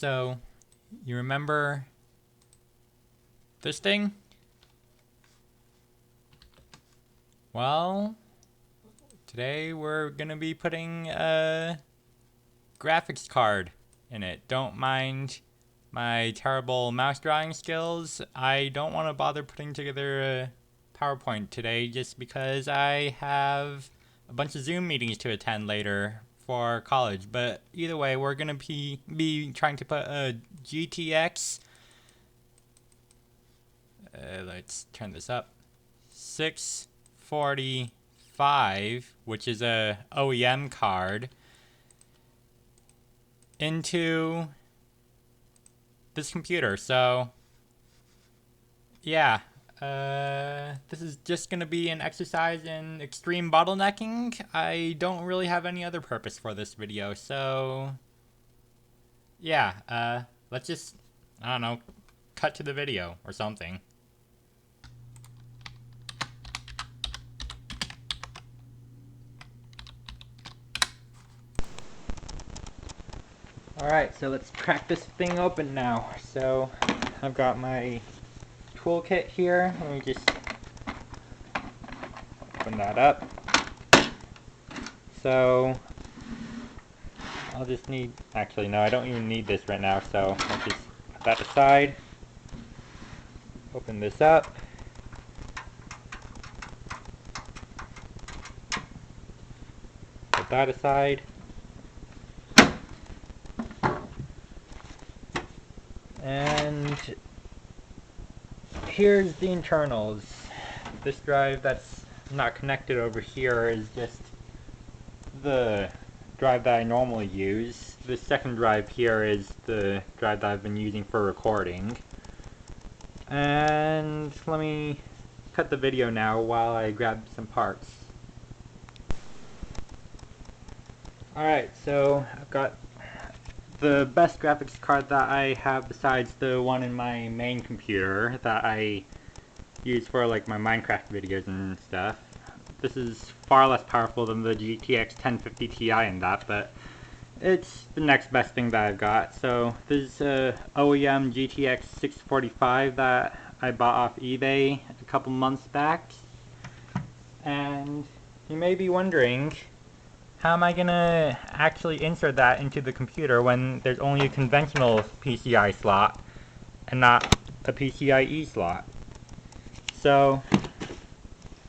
So, you remember this thing? Well, today we're gonna be putting a graphics card in it. Don't mind my terrible mouse drawing skills. I don't want to bother putting together a PowerPoint today just because I have a bunch of Zoom meetings to attend later for college. But either way, we're gonna be trying to put a GTX. Let's turn this up. 645, which is a OEM card, into this computer. So yeah, this is just gonna be an exercise in extreme bottlenecking. I don't really have any other purpose for this video, so yeah, let's just, I don't know, cut to the video or something. Alright, so let's crack this thing open now. So I've got my toolkit here. Let me just open that up. So I'll just need, actually no, I don't even need this right now, so I'll just put that aside. Open this up. Put that aside. And here's the internals. This drive that's not connected over here is just the drive that I normally use. The second drive here is the drive that I've been using for recording. And let me cut the video now while I grab some parts. Alright, so I've got the best graphics card that I have besides the one in my main computer that I use for like my Minecraft videos and stuff. This is far less powerful than the GTX 1050 Ti in that, but it's the next best thing that I've got. So this is a OEM GTX 645 that I bought off eBay a couple months back. And you may be wondering, how am I gonna actually insert that into the computer when there's only a conventional PCI slot and not a PCIe slot? So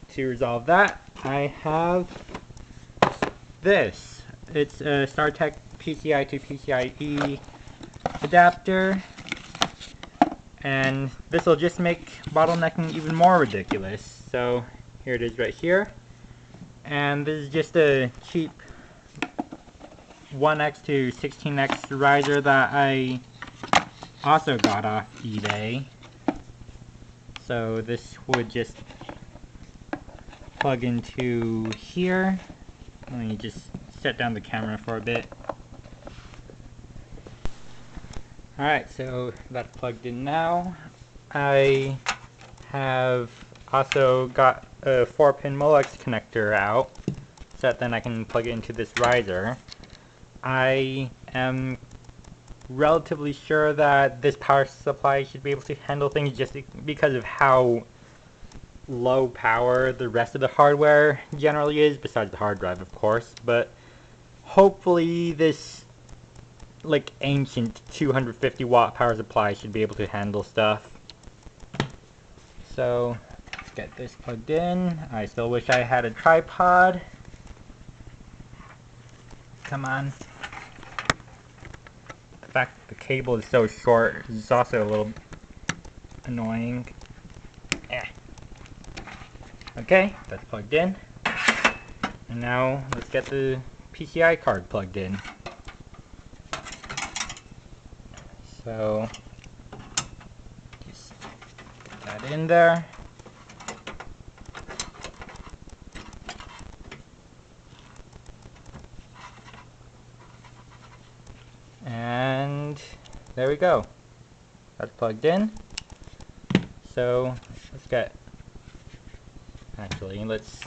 to resolve that, I have this. It's a StarTech PCI to PCIe adapter, and this will just make bottlenecking even more ridiculous. So here it is right here, and this is just a cheap 1x to 16x riser that I also got off eBay. So this would just plug into here. Let me just set down the camera for a bit. Alright, so that's plugged in now. I have also got a 4-pin Molex connector out, so that then I can plug it into this riser. I am relatively sure that this power supply should be able to handle things just because of how low power the rest of the hardware generally is, besides the hard drive of course, but hopefully this like ancient 250 watt power supply should be able to handle stuff. So let's get this plugged in. I still wish I had a tripod. Come on. The fact that the cable is so short is also a little annoying. Okay, that's plugged in. And now let's get the PCI card plugged in. So just put that in there. And there we go. That's plugged in. So let's get, actually let's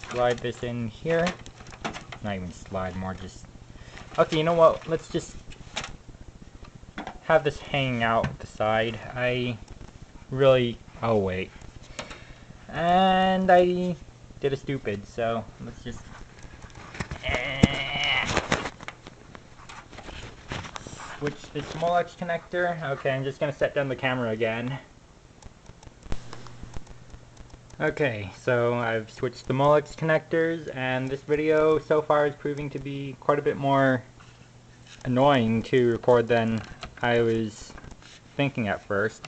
slide this in here. Not even slide, more just, okay, you know what, let's just have this hanging out the side. Oh wait. And I did a stupid, so let's just switch this Molex connector. Okay, I'm just gonna set down the camera again. Okay, so I've switched the Molex connectors, and this video so far is proving to be quite a bit more annoying to record than I was thinking at first.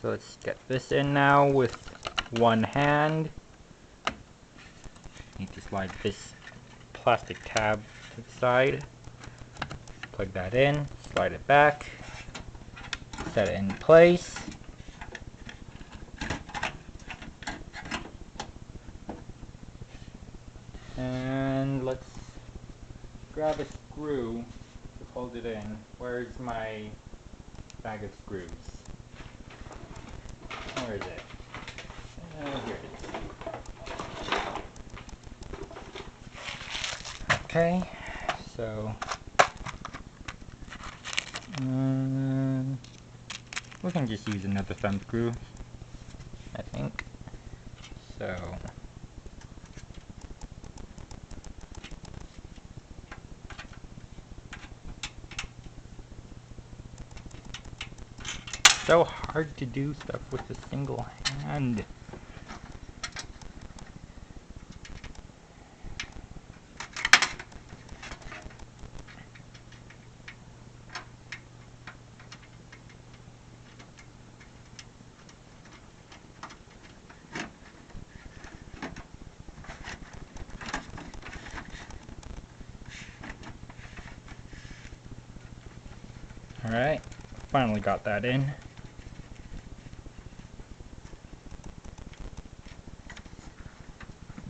So let's get this in now with one hand. Need to slide this plastic tab to the side. Plug that in, slide it back, set it in place. And let's grab a screw to hold it in. Where's my bag of screws? Where is it? Here it is. Okay, so we can just use another thumb screw, I think. So hard to do stuff with a single hand. Alright, finally got that in.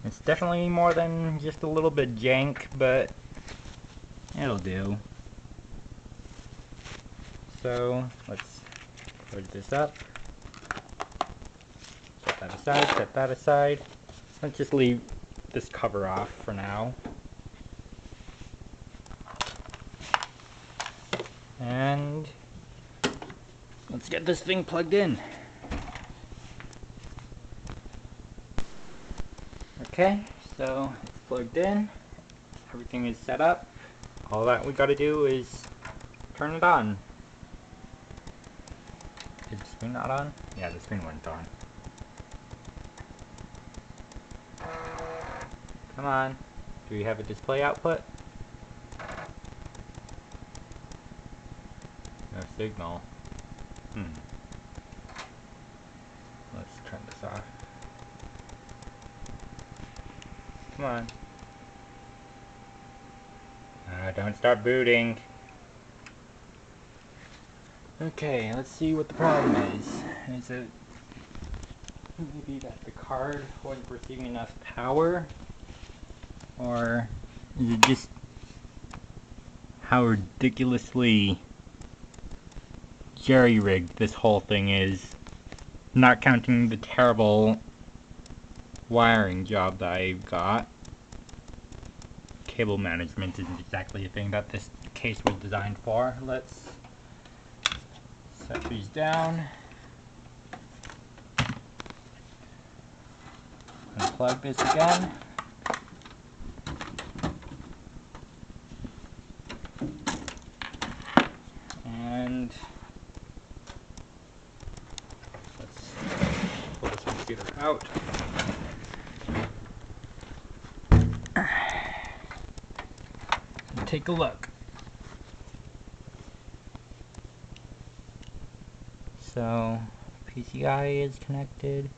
It's definitely more than just a little bit jank, but it'll do. So let's put this up. Set that aside, set that aside. Let's just leave this cover off for now. And let's get this thing plugged in. Okay, so it's plugged in. Everything is set up. All that we gotta do is turn it on. Is the screen not on? Yeah, the screen went on. Come on. Do we have a display output? No signal. Let's turn this off. Come on. Don't start booting. Okay, let's see what the problem is. Is it maybe that the card wasn't receiving enough power? Or is it just how ridiculously jerry-rigged this whole thing is? Not counting the terrible wiring job that I've got. Cable management isn't exactly a thing that this case was designed for. Let's set these down. Unplug this again. And let's pull this computer out. And take a look. So PCI is connected.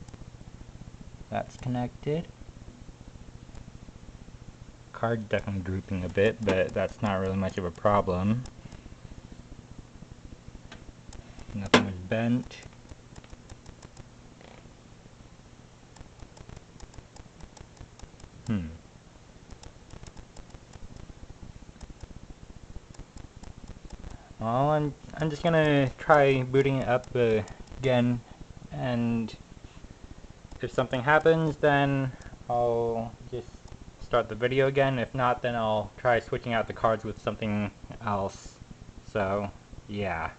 That's connected. Card's definitely drooping a bit, but that's not really much of a problem. Nothing was bent. Well, I'm just gonna try booting it up again, and if something happens, then I'll just start the video again. If not, then I'll try switching out the cards with something else. So, yeah.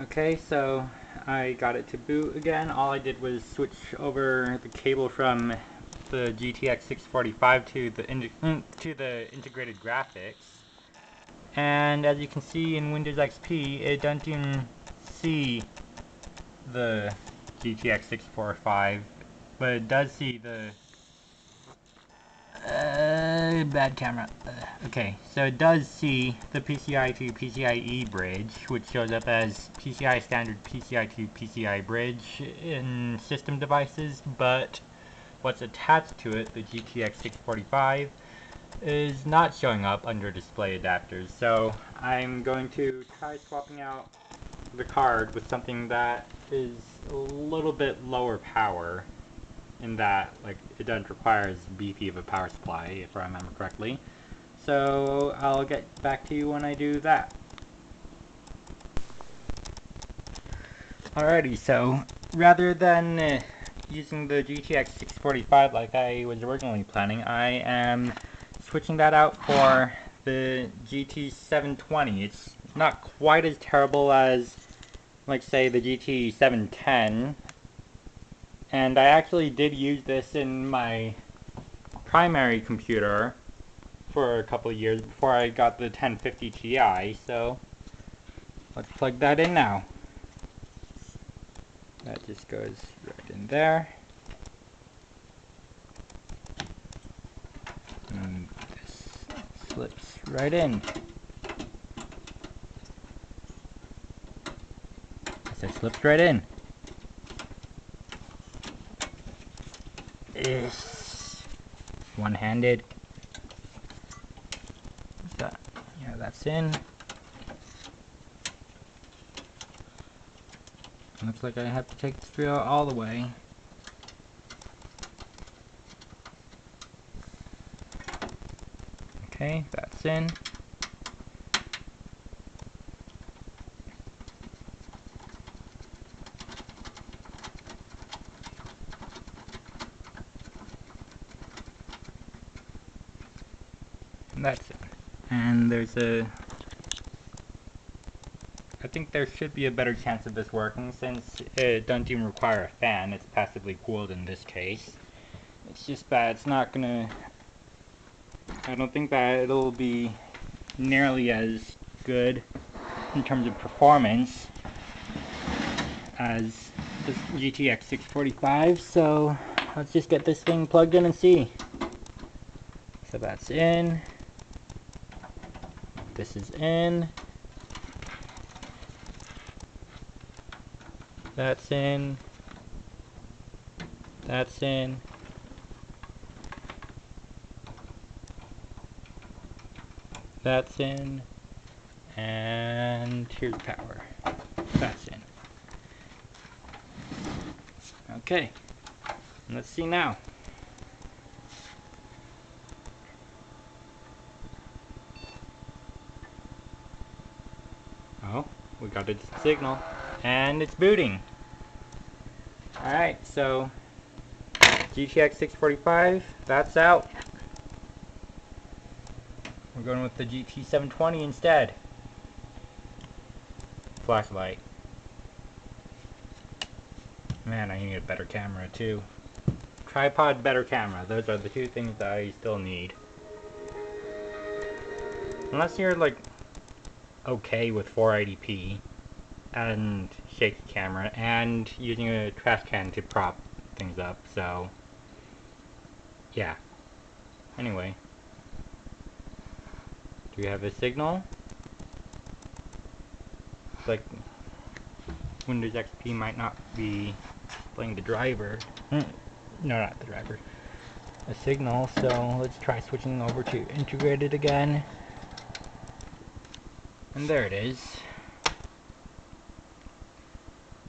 Okay, so I got it to boot again. All I did was switch over the cable from the GTX 645 to the integrated graphics. And as you can see in Windows XP, it doesn't even see the GTX 645, but it does see the bad camera. Okay, so it does see the PCI to PCIe bridge, which shows up as PCI standard PCI to PCI bridge in system devices, but what's attached to it, the GTX 645, is not showing up under display adapters. So I'm going to try swapping out the card with something that is a little bit lower power, in that like it doesn't require as beefy of a power supply, if I remember correctly. So I'll get back to you when I do that. Alrighty, so rather than using the GTX 645 like I was originally planning, I am switching that out for the GT 720. It's not quite as terrible as, like, say, the GT 710, and I actually did use this in my primary computer for a couple of years before I got the 1050 Ti, so let's plug that in now. That just goes right in there. And this slips right in. So it slips right in. One-handed. Yeah, that's in. Looks like I have to take the screw out all the way. Okay, that's in. And that's it. And there's I think there should be a better chance of this working since it doesn't even require a fan. It's passively cooled in this case. It's just that it's not gonna... I don't think that it'll be nearly as good in terms of performance as this GTX 645, so let's just get this thing plugged in and see. So that's in. This is in. That's in. That's in. That's in. And here's power. That's in. Okay. Let's see now. Oh, we got a signal. And it's booting. Alright, so GTX 645, that's out. We're going with the GT 720 instead. Flashlight. Man, I need a better camera too. Tripod, better camera. Those are the two things that I still need. Unless you're like okay with 480p and shaky camera and using a trash can to prop things up, so yeah. Anyway. Do we have a signal? It's like Windows XP might not be displaying the driver. No, not the driver. A signal, so let's try switching over to integrated again. And there it is.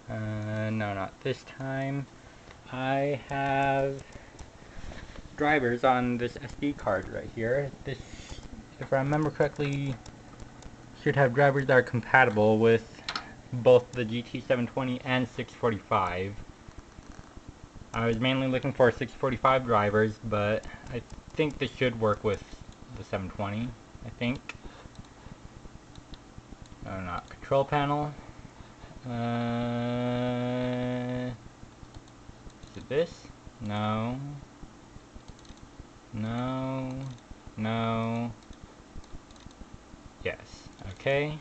No, not this time. I have drivers on this SD card right here. This, if I remember correctly, should have drivers that are compatible with both the GT720 and 645. I was mainly looking for 645 drivers, but I think this should work with the 720, I think. No, not control panel. Is it this? No. No. No. Yes. Okay.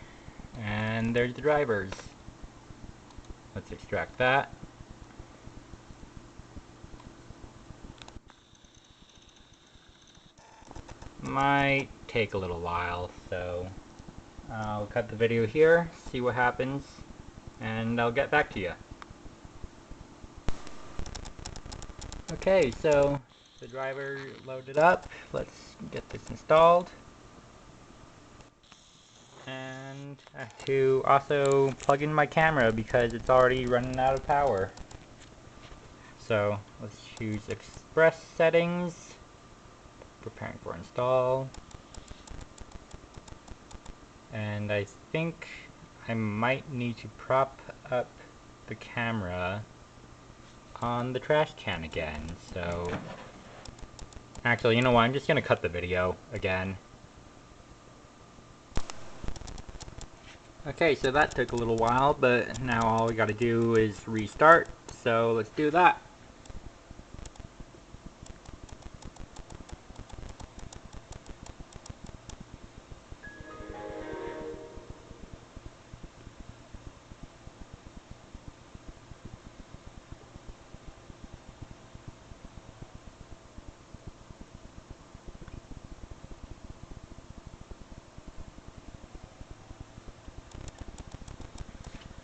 And there's the drivers. Let's extract that. Might take a little while, so I'll cut the video here, see what happens, and I'll get back to you. Okay, so the driver loaded up. Let's get this installed. And I have to also plug in my camera because it's already running out of power. So let's choose Express settings, preparing for install. And I think I might need to prop up the camera on the trash can again, so actually, you know what, I'm just gonna cut the video again. Okay, so that took a little while, but now all we gotta do is restart, so let's do that.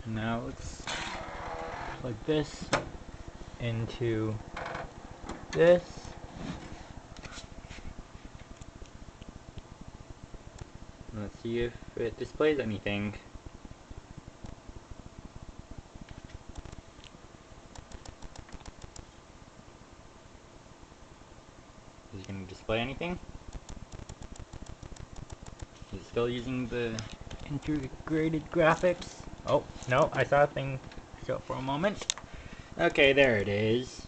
Now let's plug this into this. Let's see if it displays anything. Is it going to display anything? Is it still using the integrated graphics? Oh, no, I saw a thing show up for a moment. Okay, there it is.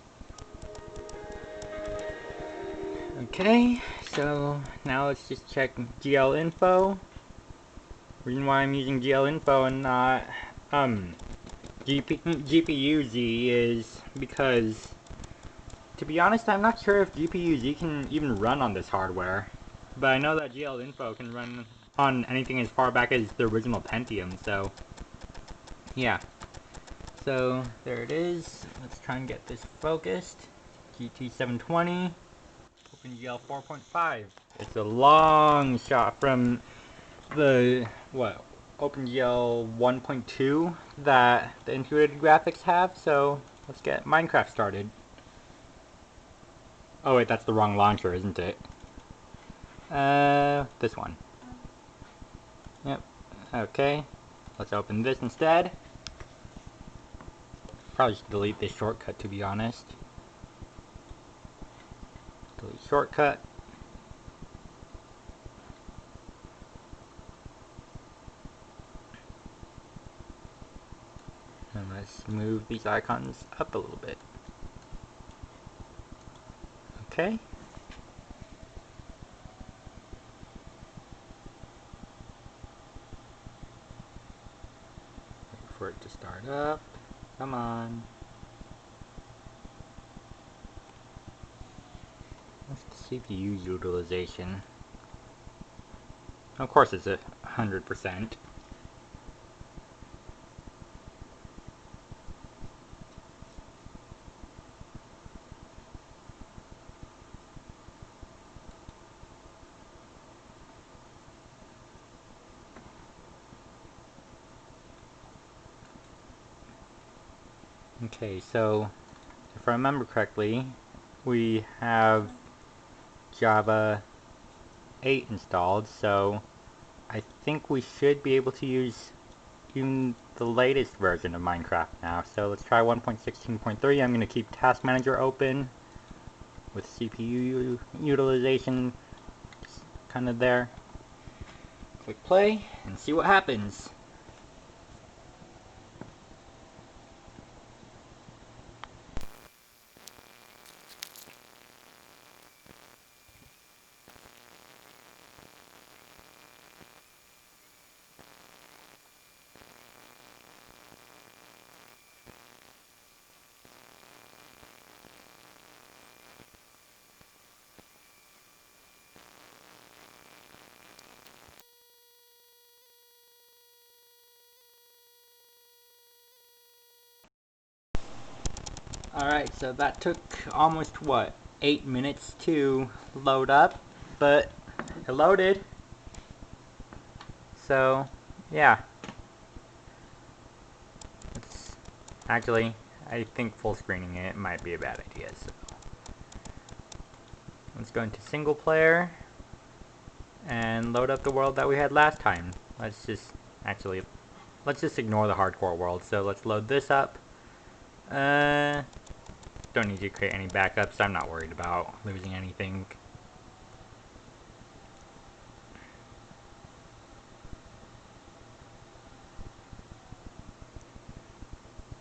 Okay, so now let's just check GL info. Reason why I'm using GL info and not GPU-Z is because, to be honest, I'm not sure if GPU-Z can even run on this hardware. But I know that GL info can run on anything as far back as the original Pentium, so yeah. So there it is. Let's try and get this focused. GT720. OpenGL 4.5. It's a long shot from the, OpenGL 1.2 that the integrated graphics have, so let's get Minecraft started. Oh wait, that's the wrong launcher, isn't it? This one. Yep. Okay. Let's open this instead. Probably should delete this shortcut, to be honest. Delete shortcut. And let's move these icons up a little bit. Okay. Wait for it to start up. Come on. What's the CPU utilization? Of course it's 100%. Okay, so if I remember correctly, we have Java 8 installed, so I think we should be able to use even the latest version of Minecraft now. So let's try 1.16.3. I'm going to keep Task Manager open with CPU utilization kind of there. Click play and see what happens. Alright, so that took almost, what, 8 minutes to load up, but it loaded. So, yeah. Actually, I think full screening it might be a bad idea, so. Let's go into single player and load up the world that we had last time. Let's just ignore the hardcore world. So let's load this up. Don't need to create any backups. I'm not worried about losing anything.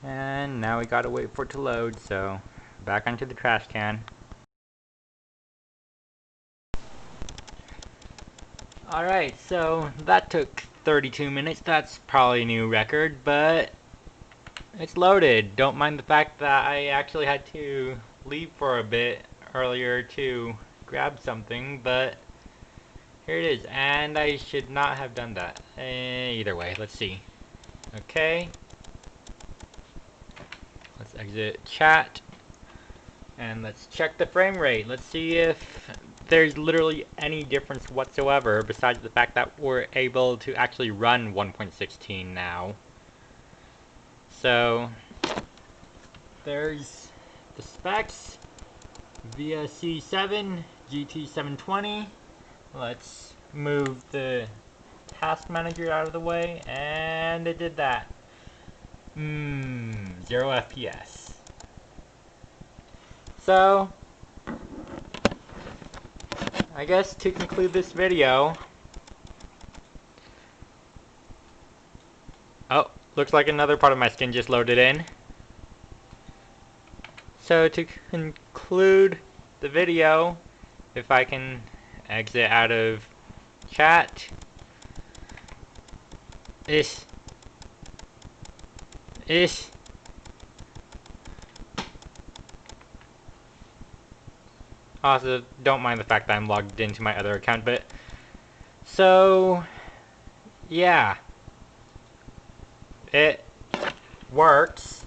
And now we gotta wait for it to load, so back onto the trash can. Alright, so that took 32 minutes. That's probably a new record, but it's loaded. Don't mind the fact that I actually had to leave for a bit earlier to grab something, but here it is. And I should not have done that. Either way, let's see. Okay. Let's exit chat. And let's check the frame rate. Let's see if there's literally any difference whatsoever besides the fact that we're able to actually run 1.16 now. So there's the specs via C7 GT720. Let's move the task manager out of the way, and it did that. 0 FPS. So I guess to conclude this video, oh, looks like another part of my skin just loaded in. So to conclude the video, if I can exit out of chat, also, don't mind the fact that I'm logged into my other account, but so yeah, it works,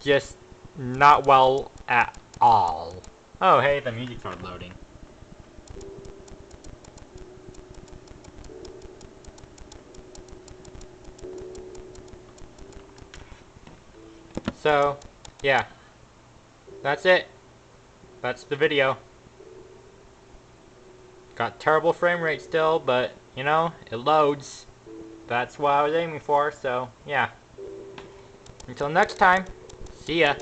just not well at all. Oh hey, the music started loading. So yeah, that's it. That's the video. Got terrible frame rate still, but you know, it loads. That's what I was aiming for, so yeah. Until next time, see ya.